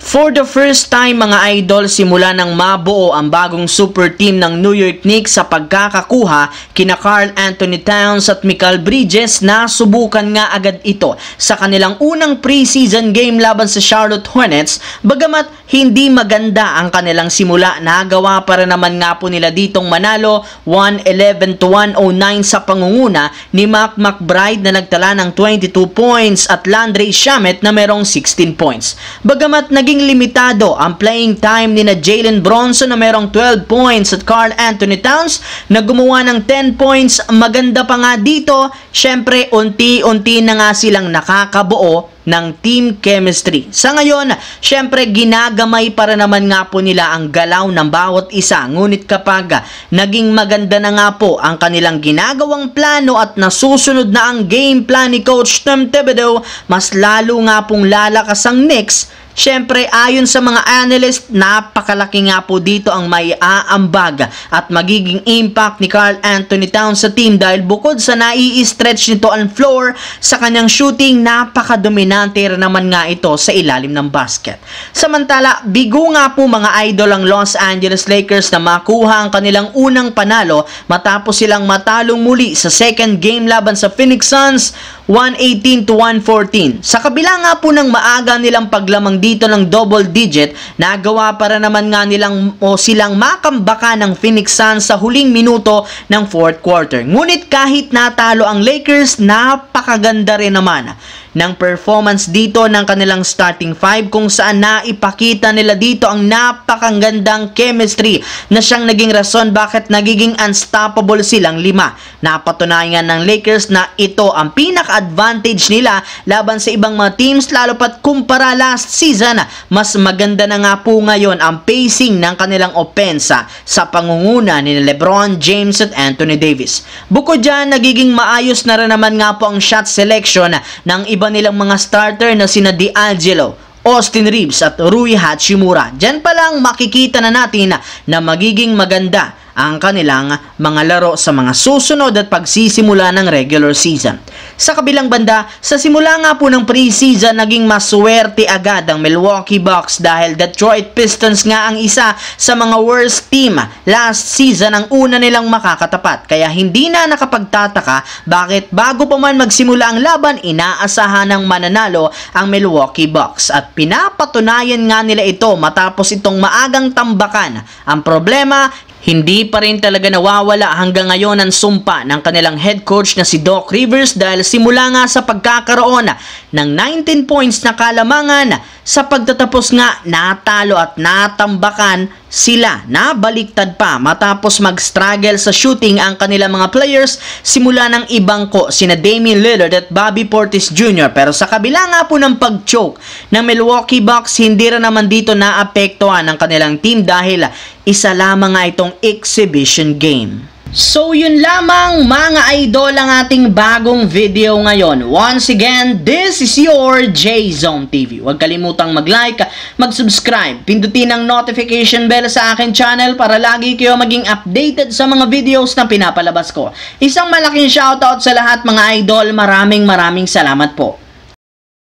For the first time mga idol, simula nang mabuo ang bagong super team ng New York Knicks sa pagkakakuha kina Karl Anthony Towns at Mikal Bridges, na subukan nga agad ito sa kanilang unang preseason game laban sa Charlotte Hornets. Bagamat hindi maganda ang kanilang simula, nagawa para naman nga po nila ditong manalo 111-109 sa pangunguna ni Mac McBride na nagtala ng 22 points at Landry Shamet na merong 16 points. Bagamat naging limitado ang playing time ni na Jalen Bronson na merong 12 points at Karl Anthony Towns na gumawa ng 10 points, maganda pa nga dito, syempre unti-unti na nga silang nakakabuo ng team chemistry. Sa ngayon, syempre ginagamay para naman nga po nila ang galaw ng bawat isa. Ngunit kapag naging maganda na nga po ang kanilang ginagawang plano at nasusunod na ang game plan ni Coach Tom Thibodeau, mas lalo nga pong lalakas ang Knicks. Siyempre, ayon sa mga analyst, napakalaki nga po dito ang may aambag at magiging impact ni Karl Anthony Towns sa team dahil bukod sa nai-stretch nito ang floor sa kanyang shooting, napakadominante rin naman nga ito sa ilalim ng basket. Samantala, bigo nga po mga idol ang Los Angeles Lakers na makuha ang kanilang unang panalo matapos silang matalong muli sa second game laban sa Phoenix Suns 118-114. Sa kabila nga po ng maaga nilang paglamang dito ng double digit, nagawa para naman nga silang makambaka ng Phoenix Suns sa huling minuto ng fourth quarter. Ngunit kahit natalo ang Lakers, napakaganda rin naman ng performance dito ng kanilang starting five, kung saan naipakita nila dito ang napakagandang chemistry na siyang naging rason bakit nagiging unstoppable silang lima. Napatunayan ng Lakers na ito ang pinaka-advantage nila laban sa ibang mga teams, lalo pat kumpara last season. Mas maganda na nga po ngayon ang pacing ng kanilang opensa sa pangunguna ni LeBron James at Anthony Davis. Bukod dyan, nagiging maayos na rin naman nga po ang shot selection ng iba nilang mga starter na sina D'Angelo, Austin Reeves at Rui Hachimura. Diyan pa lang makikita na natin na magiging maganda ang kanilang mga laro sa mga susunod at pagsisimula ng regular season. Sa kabilang banda, sa simula nga po ng preseason, naging maswerte agad ang Milwaukee Bucks dahil Detroit Pistons nga ang isa sa mga worst team last season ang una nilang makakatapat. Kaya hindi na nakapagtataka bakit bago pa man magsimula ang laban, inaasahan ng mananalo ang Milwaukee Bucks. At pinapatunayan nga nila ito matapos itong maagang tambakan. Ang problema, hindi pa rin talaga nawawala hanggang ngayon ang sumpa ng kanilang head coach na si Doc Rivers dahil simula nga sa pagkakaroon ng 19 points na kalamangan, sa pagtatapos nga natalo at natambakan sila, nabaliktad pa matapos mag-struggle sa shooting ang kanilang mga players simula ng ibangko sina Damian Lillard at Bobby Portis Jr. Pero sa kabila nga po ng pag-choke ng Milwaukee Bucks, hindi rin naman dito naapektuhan ang kanilang team dahil isa lamang nga itong exhibition game. So yun lamang mga idol ang ating bagong video ngayon. Once again, this is your J-Zone TV. Huwag kalimutang mag-like, mag-subscribe, pindutin ang notification bell sa akin channel para lagi kayo maging updated sa mga videos na pinapalabas ko. Isang malaking shoutout sa lahat mga idol. Maraming salamat po.